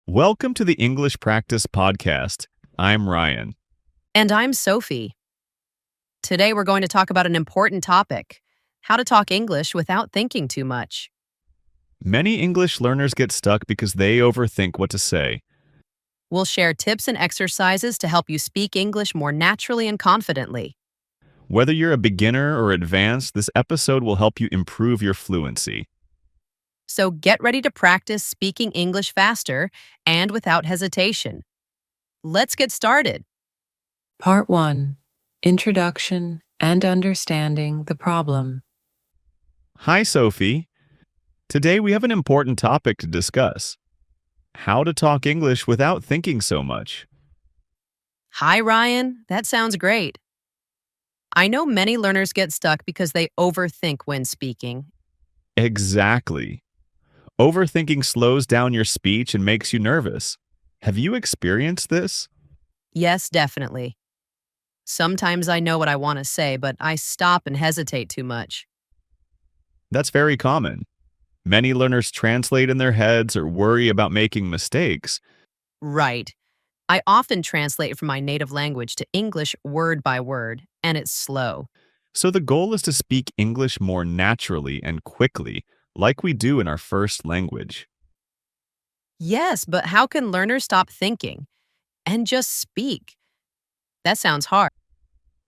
Welcome to the English Practice Podcast. I'm Ryan. And I'm Sophie. Today we're going to talk about an important topic: how to talk English without thinking too much. Many English learners get stuck because they overthink what to say. We'll share tips and exercises to help you speak English more naturally and confidently. Whether you're a beginner or advanced, this episode will help you improve your fluency. So get ready to practice speaking English faster and without hesitation. Let's get started. Part 1. Introduction and Understanding the Problem. Hi, Sophie. Today we have an important topic to discuss. How to talk English without thinking so much. Hi, Ryan. That sounds great. I know many learners get stuck because they overthink when speaking. Exactly. Overthinking slows down your speech and makes you nervous. Have you experienced this? Yes, definitely. Sometimes I know what I want to say, but I stop and hesitate too much. That's very common. Many learners translate in their heads or worry about making mistakes. Right. I often translate from my native language to English word by word, and it's slow. So the goal is to speak English more naturally and quickly, like we do in our first language. Yes, but how can learners stop thinking and just speak? That sounds hard.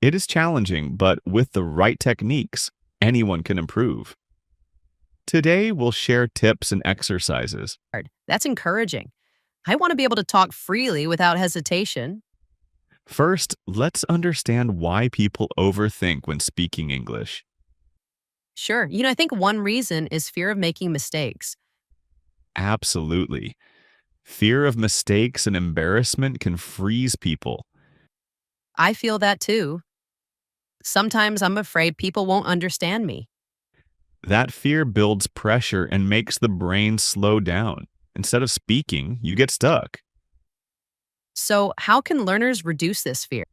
It is challenging, but with the right techniques, anyone can improve. Today, we'll share tips and exercises. That's encouraging. I want to be able to talk freely without hesitation. First, let's understand why people overthink when speaking English. Sure. I think one reason is fear of making mistakes. Absolutely. Fear of mistakes and embarrassment can freeze people. I feel that too. Sometimes I'm afraid people won't understand me. That fear builds pressure and makes the brain slow down. Instead of speaking, you get stuck. So, how can learners reduce this fear?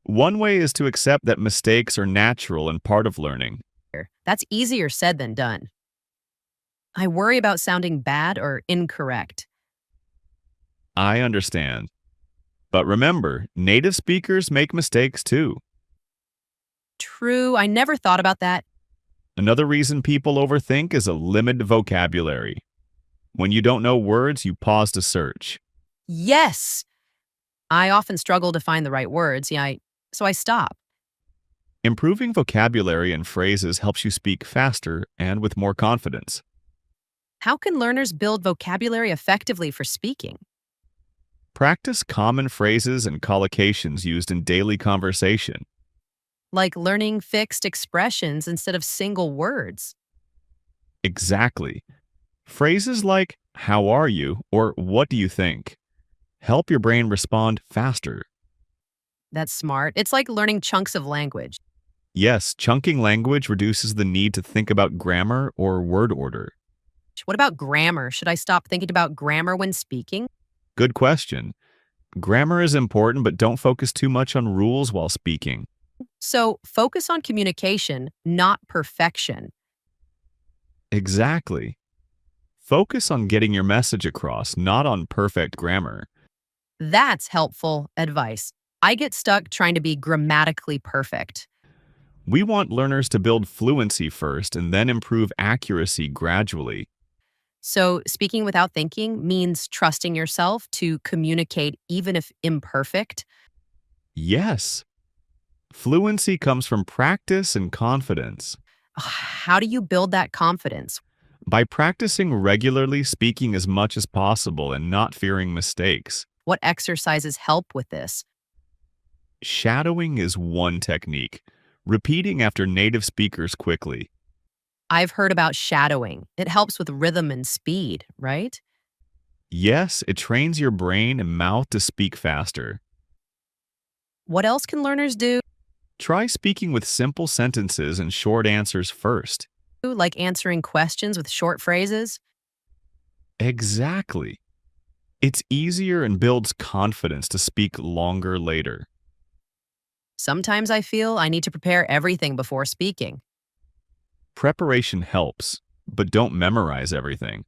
One way is to accept that mistakes are natural and part of learning. That's easier said than done. I worry about sounding bad or incorrect. I understand. But remember, native speakers make mistakes too. True, I never thought about that. Another reason people overthink is a limited vocabulary. When you don't know words, you pause to search. Yes! I often struggle to find the right words, so I stop. Improving vocabulary and phrases helps you speak faster and with more confidence. How can learners build vocabulary effectively for speaking? Practice common phrases and collocations used in daily conversation. Like learning fixed expressions instead of single words. Exactly. Phrases like, "How are you?" or "What do you think?" help your brain respond faster. That's smart. It's like learning chunks of language. Yes, chunking language reduces the need to think about grammar or word order. What about grammar? Should I stop thinking about grammar when speaking? Good question. Grammar is important, but don't focus too much on rules while speaking. So, focus on communication, not perfection. Exactly. Focus on getting your message across, not on perfect grammar. That's helpful advice. I get stuck trying to be grammatically perfect. We want learners to build fluency first and then improve accuracy gradually. So, speaking without thinking means trusting yourself to communicate even if imperfect. Yes. Fluency comes from practice and confidence. How do you build that confidence? By practicing regularly, speaking as much as possible and not fearing mistakes. What exercises help with this? Shadowing is one technique. Repeating after native speakers quickly. I've heard about shadowing. It helps with rhythm and speed, right? Yes, it trains your brain and mouth to speak faster. What else can learners do? Try speaking with simple sentences and short answers first. Like answering questions with short phrases? Exactly. It's easier and builds confidence to speak longer later. Sometimes I feel I need to prepare everything before speaking. Preparation helps, but don't memorize everything.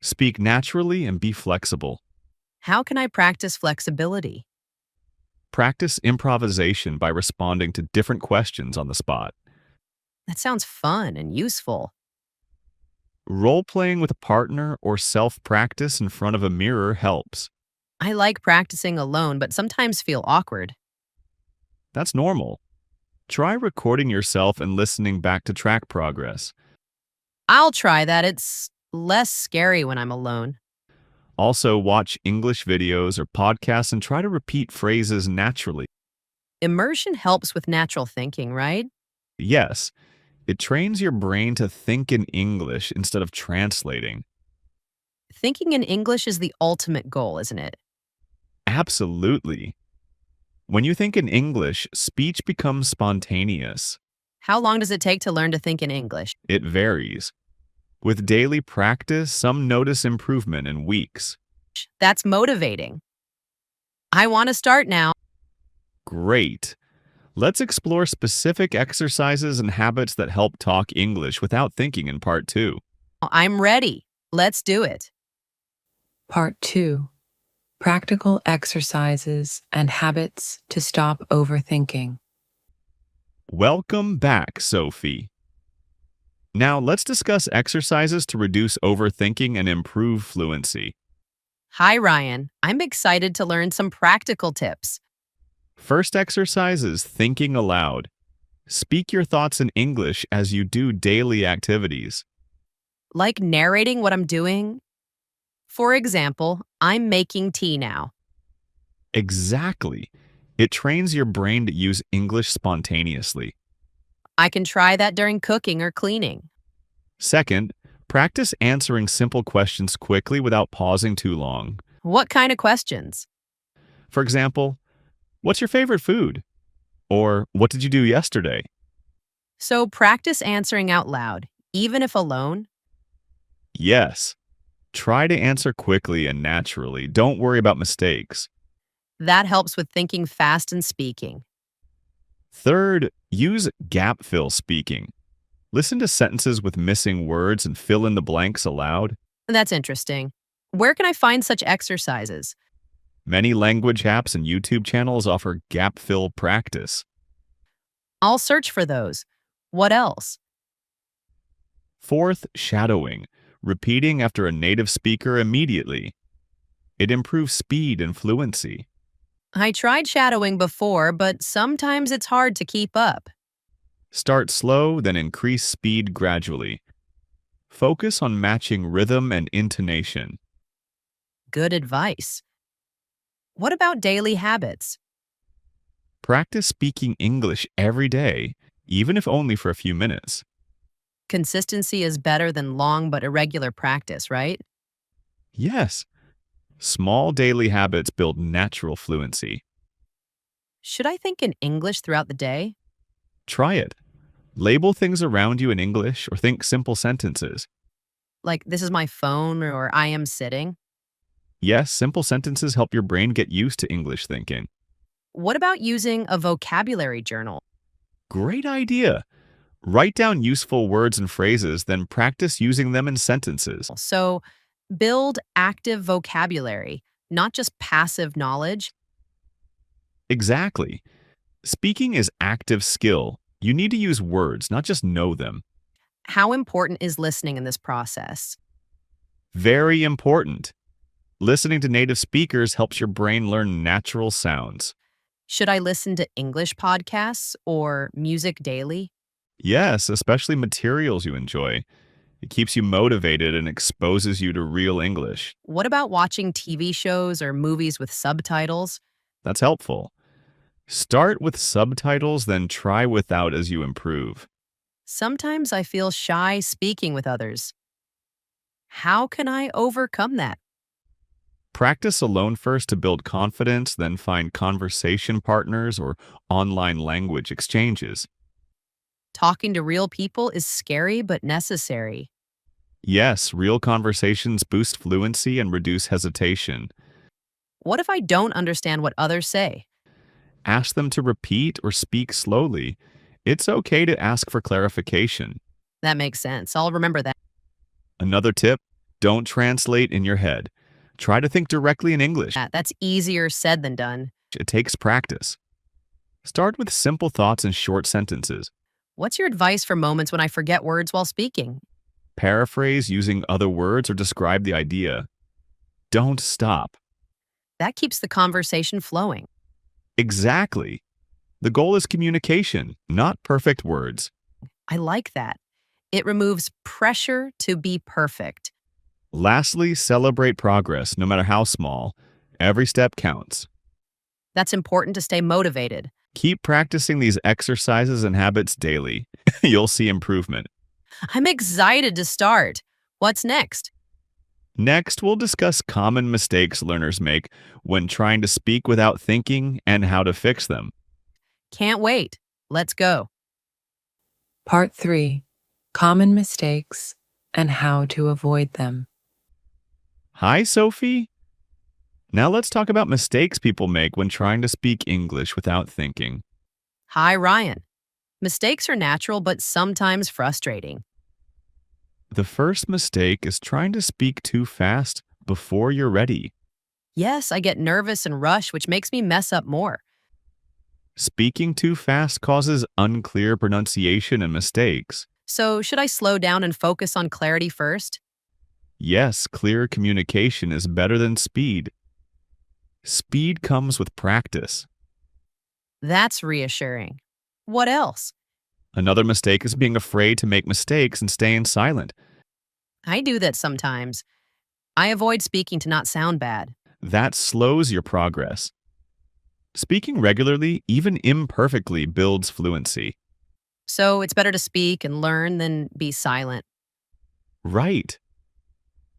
Speak naturally and be flexible. How can I practice flexibility? Practice improvisation by responding to different questions on the spot. That sounds fun and useful. Role playing with a partner or self practice in front of a mirror helps. I like practicing alone, but sometimes feel awkward. That's normal. Try recording yourself and listening back to track progress. I'll try that. It's less scary when I'm alone. Also, watch English videos or podcasts and try to repeat phrases naturally. Immersion helps with natural thinking, right? Yes, it trains your brain to think in English instead of translating. Thinking in English is the ultimate goal, isn't it? Absolutely. When you think in English, speech becomes spontaneous. How long does it take to learn to think in English? It varies. With daily practice, some notice improvement in weeks. That's motivating. I want to start now. Great. Let's explore specific exercises and habits that help talk English without thinking in part 2. I'm ready. Let's do it. Part 2. Practical exercises and habits to stop overthinking. Welcome back, Sophie. Now let's discuss exercises to reduce overthinking and improve fluency. Hi, Ryan. I'm excited to learn some practical tips. First exercise is thinking aloud. Speak your thoughts in English as you do daily activities. Like narrating what I'm doing. For example, I'm making tea now. Exactly. It trains your brain to use English spontaneously. I can try that during cooking or cleaning. Second, practice answering simple questions quickly without pausing too long. What kind of questions? For example, what's your favorite food? Or what did you do yesterday? So practice answering out loud, even if alone. Yes. Try to answer quickly and naturally. Don't worry about mistakes. That helps with thinking fast and speaking. Third, use gap fill speaking. Listen to sentences with missing words and fill in the blanks aloud. That's interesting. Where can I find such exercises? Many language apps and YouTube channels offer gap fill practice. I'll search for those. What else? Fourth, shadowing, repeating after a native speaker immediately. It improves speed and fluency. I tried shadowing before, but sometimes it's hard to keep up. Start slow, then increase speed gradually. Focus on matching rhythm and intonation. Good advice. What about daily habits? Practice speaking English every day, even if only for a few minutes. Consistency is better than long but irregular practice, right? Yes, small daily habits build natural fluency. Should I think in English throughout the day? Try it. Label things around you in English or think simple sentences. Like, this is my phone or I am sitting? Yes, simple sentences help your brain get used to English thinking. What about using a vocabulary journal? Great idea. Write down useful words and phrases, then practice using them in sentences. So, build active vocabulary, not just passive knowledge. Exactly. Speaking is active skill. You need to use words, not just know them. How important is listening in this process? Very important. Listening to native speakers helps your brain learn natural sounds. Should I listen to English podcasts or music daily? Yes, especially materials you enjoy. It keeps you motivated and exposes you to real English. What about watching TV shows or movies with subtitles? That's helpful. Start with subtitles, then try without as you improve. Sometimes I feel shy speaking with others. How can I overcome that? Practice alone first to build confidence, then find conversation partners or online language exchanges. Talking to real people is scary but necessary. Yes, real conversations boost fluency and reduce hesitation. What if I don't understand what others say? Ask them to repeat or speak slowly. It's okay to ask for clarification. That makes sense. I'll remember that. Another tip, Don't translate in your head. Try to think directly in English. That's easier said than done. It takes practice. Start with simple thoughts and short sentences. What's your advice for moments when I forget words while speaking? Paraphrase using other words or describe the idea. Don't stop. That keeps the conversation flowing. Exactly. The goal is communication, not perfect words. I like that. It removes pressure to be perfect. Lastly, celebrate progress, no matter how small. Every step counts. That's important to stay motivated. Keep practicing these exercises and habits daily. You'll see improvement. I'm excited to start. What's next? Next, we'll discuss common mistakes learners make when trying to speak without thinking and how to fix them. Can't wait. Let's go. Part 3. Common mistakes and how to avoid them. Hi, Sophie. Now let's talk about mistakes people make when trying to speak English without thinking. Hi, Ryan. Mistakes are natural, but sometimes frustrating. The first mistake is trying to speak too fast before you're ready. Yes, I get nervous and rush, which makes me mess up more. Speaking too fast causes unclear pronunciation and mistakes. So, should I slow down and focus on clarity first? Yes, clear communication is better than speed. Speed comes with practice. That's reassuring. What else? Another mistake is being afraid to make mistakes and staying silent. I do that sometimes. I avoid speaking to not sound bad. That slows your progress. Speaking regularly, even imperfectly, builds fluency. So, it's better to speak and learn than be silent. Right.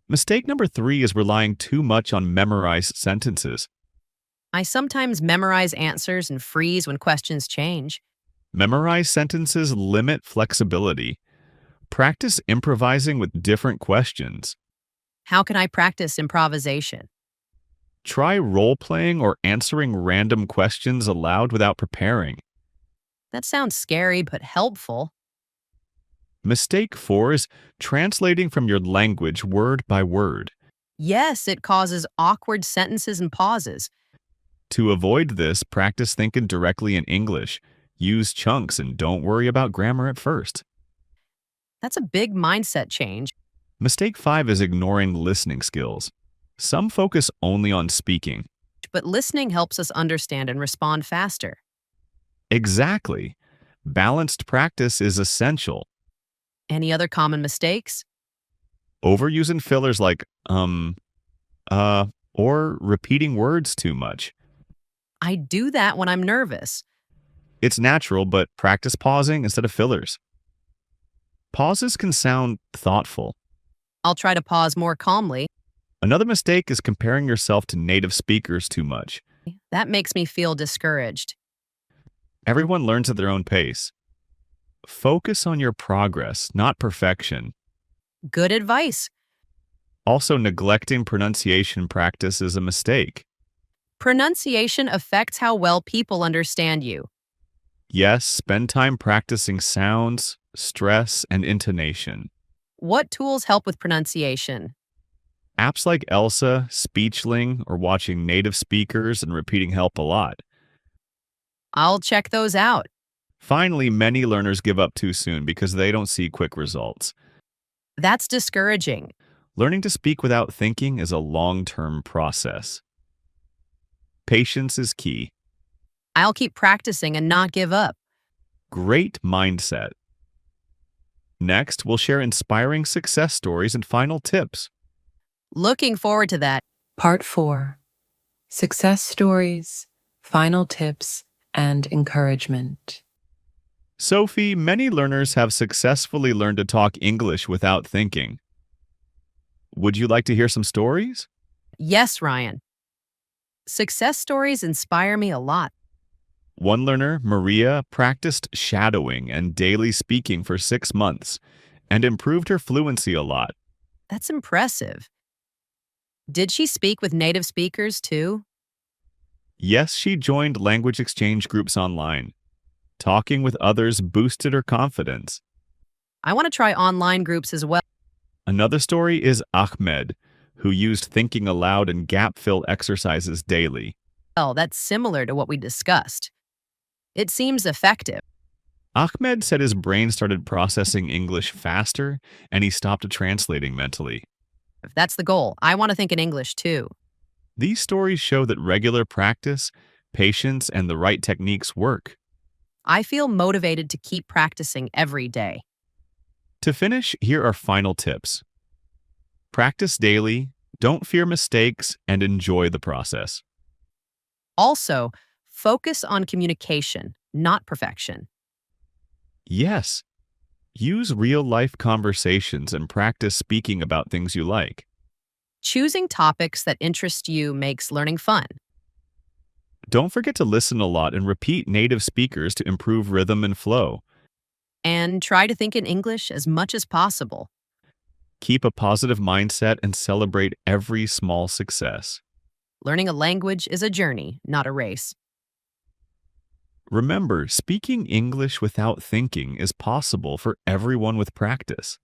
Mistake number 3 is relying too much on memorized sentences. I sometimes memorize answers and freeze when questions change. Memorized sentences limit flexibility. Practice improvising with different questions. How can I practice improvisation? Try role-playing or answering random questions aloud without preparing. That sounds scary but helpful. Mistake 4 is translating from your language word by word. Yes, it causes awkward sentences and pauses. To avoid this, practice thinking directly in English. Use chunks and don't worry about grammar at first. That's a big mindset change. Mistake 5 is ignoring listening skills. Some focus only on speaking. But listening helps us understand and respond faster. Exactly. Balanced practice is essential. Any other common mistakes? Overusing fillers like or repeating words too much. I do that when I'm nervous. It's natural, but practice pausing instead of fillers. Pauses can sound thoughtful. I'll try to pause more calmly. Another mistake is comparing yourself to native speakers too much. That makes me feel discouraged. Everyone learns at their own pace. Focus on your progress, not perfection. Good advice. Also, neglecting pronunciation practice is a mistake. Pronunciation affects how well people understand you. Yes, spend time practicing sounds, stress, and intonation. What tools help with pronunciation? Apps like Elsa, Speechling, or watching native speakers and repeating help a lot. I'll check those out. Finally, many learners give up too soon because they don't see quick results. That's discouraging. Learning to speak without thinking is a long-term process. Patience is key. I'll keep practicing and not give up. Great mindset. Next, we'll share inspiring success stories and final tips. Looking forward to that. Part 4. Success stories, final tips, and encouragement. Sophie, many learners have successfully learned to talk English without thinking. Would you like to hear some stories? Yes, Ryan. Success stories inspire me a lot. One learner, Maria, practiced shadowing and daily speaking for 6 months and improved her fluency a lot. That's impressive. Did she speak with native speakers too? Yes, she joined language exchange groups online. Talking with others boosted her confidence. I want to try online groups as well. Another story is Ahmed, who used thinking aloud and gap fill exercises daily. Well, that's similar to what we discussed. It seems effective. Ahmed said his brain started processing English faster and he stopped translating mentally. If that's the goal, I want to think in English too. These stories show that regular practice, patience, and the right techniques work. I feel motivated to keep practicing every day. To finish, here are final tips. Practice daily, don't fear mistakes, and enjoy the process. Also, focus on communication, not perfection. Yes, use real-life conversations and practice speaking about things you like. Choosing topics that interest you makes learning fun. Don't forget to listen a lot and repeat native speakers to improve rhythm and flow. And try to think in English as much as possible. Keep a positive mindset and celebrate every small success. Learning a language is a journey, not a race. Remember, speaking English without thinking is possible for everyone with practice.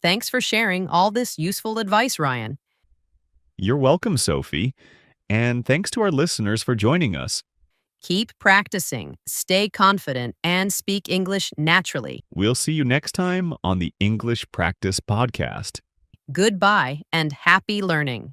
Thanks for sharing all this useful advice, Ryan. You're welcome, Sophie, and thanks to our listeners for joining us. Keep practicing, stay confident, and speak English naturally. We'll see you next time on the English Practice Podcast. Goodbye and happy learning.